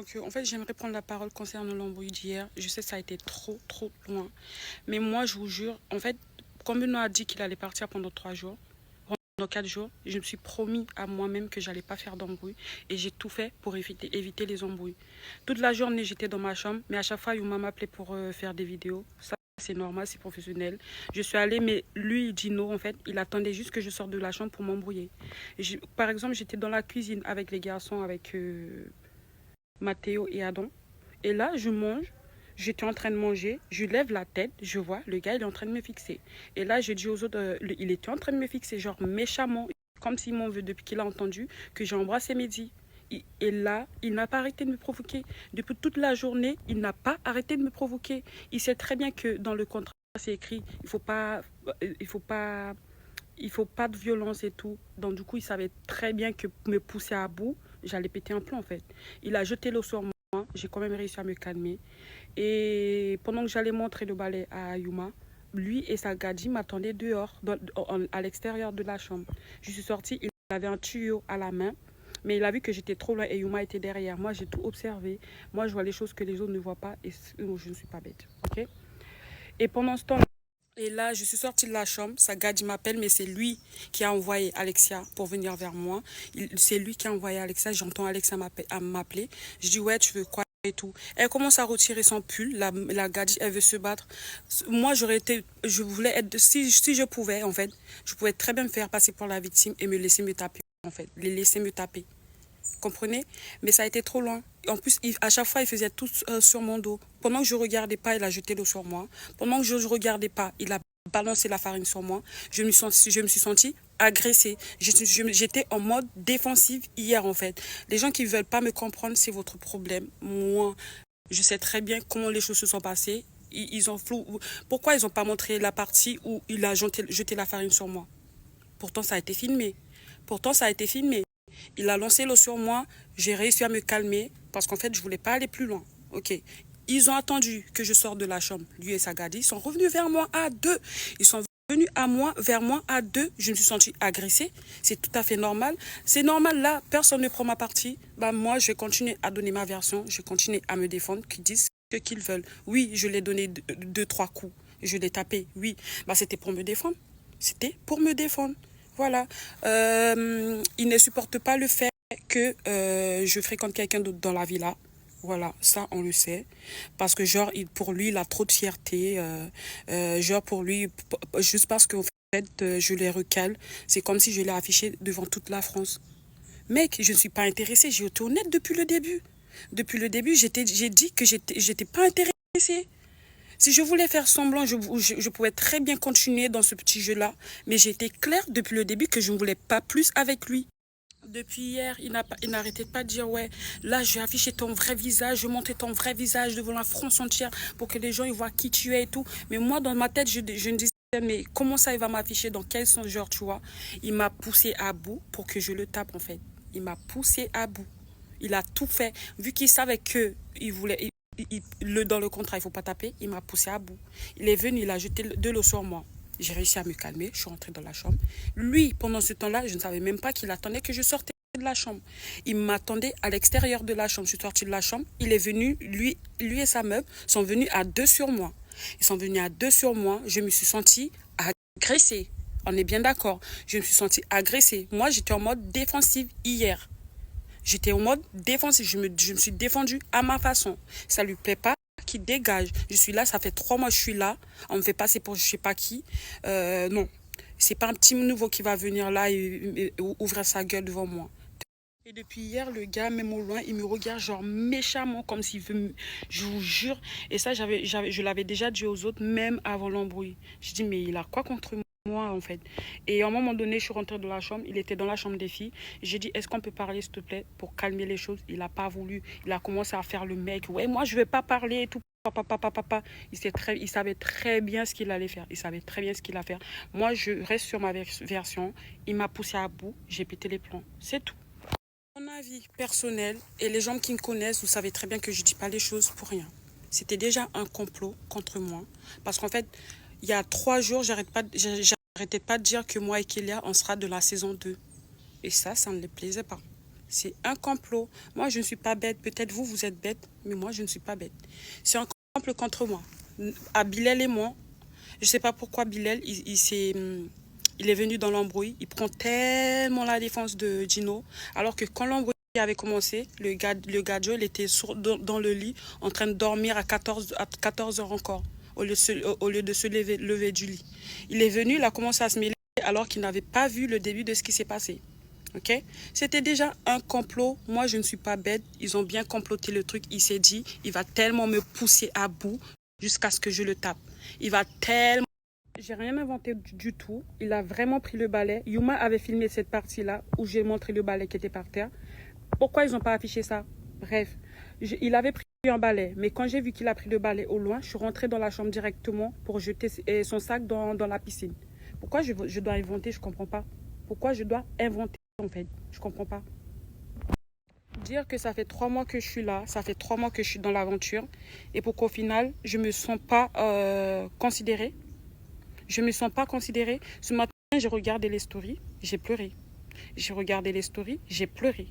Donc, en fait, j'aimerais prendre la parole concernant l'embrouille d'hier. Je sais que ça a été trop loin. Mais moi, je vous jure, en fait, comme Benoît a dit qu'il allait partir pendant 3 jours, pendant 4 jours, je me suis promis à moi-même que j'allais pas faire d'embrouille. Et j'ai tout fait pour éviter les embrouilles. Toute la journée, j'étais dans ma chambre. Mais à chaque fois, Yuma m'appelait pour faire des vidéos. Ça, c'est normal, c'est professionnel. Je suis allée, mais lui, il dit non, en fait. Il attendait juste que je sorte de la chambre pour m'embrouiller. Par exemple, j'étais dans la cuisine avec les garçons, avec Mathéo et Adam. Et là, je mange. J'étais en train de manger. Je lève la tête. Je vois, le gars, il est en train de me fixer. Et là, je dis aux autres, il était en train de me fixer, genre méchamment. Comme s'il m'en veut depuis qu'il a entendu que j'ai embrassé Mehdi. Et là, il n'a pas arrêté de me provoquer. Depuis toute la journée, il n'a pas arrêté de me provoquer. Il sait très bien que dans le contrat, c'est écrit, il faut pas de violence et tout. Donc du coup, il savait très bien que me pousser à bout, j'allais péter un plomb en fait. Il a jeté l'eau sur moi, j'ai quand même réussi à me calmer. Et pendant que j'allais montrer le balai à Yuma, lui et sa gadji m'attendaient dehors, à l'extérieur de la chambre. Je suis sortie, il avait un tuyau à la main, mais il a vu que j'étais trop loin et Yuma était derrière. Moi, j'ai tout observé. Moi, je vois les choses que les autres ne voient pas et je ne suis pas bête. Ok. Et pendant ce temps, et là, je suis sortie de la chambre. Sa gadji m'appelle, mais c'est lui qui a envoyé Alexia pour venir vers moi. C'est lui qui a envoyé Alexia. J'entends Alexia m'appeler. Je dis, ouais, tu veux quoi et tout. Elle commence à retirer son pull. La gadji, elle veut se battre. Moi, je voulais être, si je pouvais, en fait, je pouvais très bien me faire passer pour la victime et me laisser me taper, en fait. Les laisser me taper. Comprenez? Mais ça a été trop loin. En plus, à chaque fois, il faisait tout sur mon dos. Pendant que je regardais pas, il a jeté l'eau sur moi. Pendant que je ne regardais pas, il a balancé la farine sur moi. Je me suis sentie agressée. J'étais en mode défensive hier, en fait. Les gens qui ne veulent pas me comprendre, c'est votre problème. Moi, je sais très bien comment les choses se sont passées. Ils ont flou. Pourquoi ils n'ont pas montré la partie où il a jeté la farine sur moi? Pourtant, ça a été filmé. Pourtant, ça a été filmé. Il a lancé l'eau sur moi. J'ai réussi à me calmer parce qu'en fait, je voulais pas aller plus loin. Ok. Ils ont attendu que je sorte de la chambre. Lui et sa gadie, ils sont revenus vers moi à deux. Ils sont venus vers moi à deux. Je me suis sentie agressée. C'est tout à fait normal. C'est normal là. Personne ne prend ma partie. Bah moi, je vais continuer à donner ma version. Je vais continuer à me défendre. Qu'ils disent ce qu'ils veulent. Oui, je l'ai donné deux, trois coups. Je l'ai tapé. Oui. Bah c'était pour me défendre. C'était pour me défendre. Voilà. Il ne supporte pas le fait que je fréquente quelqu'un d'autre dans la villa. Voilà, ça on le sait. Parce que genre, pour lui, il a trop de fierté. Genre pour lui, juste parce qu'en fait, je les recale, c'est comme si je l'ai affiché devant toute la France. Mec, je ne suis pas intéressée, j'ai été honnête depuis le début. Depuis le début, j'ai dit que j'étais pas intéressée. Si je voulais faire semblant, je pouvais très bien continuer dans ce petit jeu-là. Mais j'étais claire depuis le début que je ne voulais pas plus avec lui. Depuis hier, il n'arrêtait pas de dire, ouais, là, je vais afficher ton vrai visage, je vais montrer ton vrai visage devant la France entière pour que les gens ils voient qui tu es et tout. Mais moi, dans ma tête, je me disais, mais comment ça, il va m'afficher, dans quel sens, genre, tu vois. Il m'a poussé à bout pour que je le tape, en fait. Il m'a poussé à bout. Il a tout fait. Vu qu'il savait que il voulait, dans le contrat, il ne faut pas taper, il m'a poussé à bout. Il est venu, il a jeté de l'eau sur moi. J'ai réussi à me calmer, je suis rentrée dans la chambre. Lui, pendant ce temps-là, je ne savais même pas qu'il attendait que je sortais de la chambre. Il m'attendait à l'extérieur de la chambre. Je suis sortie de la chambre, il est venu, lui et sa meuf sont venus à deux sur moi. Ils sont venus à deux sur moi, je me suis sentie agressée. On est bien d'accord. Je me suis sentie agressée. Moi, j'étais en mode défensive hier. J'étais en mode défensif. Je me suis défendue à ma façon. Ça lui plaît pas, qu'il dégage. Je suis là, ça fait 3 mois que je suis là. On me fait passer pour je sais pas qui. Non. C'est pas un petit nouveau qui va venir là et ouvrir sa gueule devant moi. Et depuis hier, le gars, même au loin, il me regarde genre méchamment, comme s'il veut me... Je vous jure. Et ça, je l'avais déjà dit aux autres, même avant l'embrouille. Je dis, mais il a quoi contre moi, en fait? Et à un moment donné, je suis rentrée de la chambre. Il était dans la chambre des filles. J'ai dit, est-ce qu'on peut parler, s'il te plaît, pour calmer les choses? Il n'a pas voulu. Il a commencé à faire le mec. Ouais, moi, je ne vais pas parler et tout. Papa. Il savait très bien ce qu'il allait faire. Il savait très bien ce qu'il allait faire. Moi, je reste sur ma version. Il m'a poussé à bout. J'ai pété les plombs. C'est tout. Mon avis personnel, et les gens qui me connaissent, vous savez très bien que je ne dis pas les choses pour rien. C'était déjà un complot contre moi. Parce qu'en fait, il y a 3 jours, j'arrêtais pas de dire que moi et Kélia, on sera de la saison 2. Et ça ne les plaisait pas. C'est un complot. Moi, je ne suis pas bête. Peut-être vous, vous êtes bête, mais moi, je ne suis pas bête. C'est un complot contre moi. À Bilal et moi, je ne sais pas pourquoi Bilal, il est venu dans l'embrouille. Il prend tellement la défense de Gino. Alors que quand l'embrouille avait commencé, le gadjo, il était dans le lit, en train de dormir à 14 heures encore, au lieu de se lever du lit. Il est venu, il a commencé à se mêler alors qu'il n'avait pas vu le début de ce qui s'est passé. Ok? C'était déjà un complot. Moi, je ne suis pas bête. Ils ont bien comploté le truc. Il s'est dit, il va tellement me pousser à bout jusqu'à ce que je le tape. Il va tellement... J'ai rien inventé du tout. Il a vraiment pris le balai. Yuma avait filmé cette partie-là où j'ai montré le balai qui était par terre. Pourquoi ils n'ont pas affiché ça? Bref, il avait pris un balai. Mais quand j'ai vu qu'il a pris le balai au loin, je suis rentrée dans la chambre directement pour jeter son sac dans la piscine. Pourquoi je dois inventer? Je ne comprends pas. Pourquoi je dois inventer en fait? Je ne comprends pas. Dire que ça fait 3 mois que je suis là, ça fait 3 mois que je suis dans l'aventure, et pour qu'au final, je ne me sens pas considérée. Je ne me sens pas considérée. Ce matin, j'ai regardé les stories, j'ai pleuré. J'ai regardé les stories, j'ai pleuré.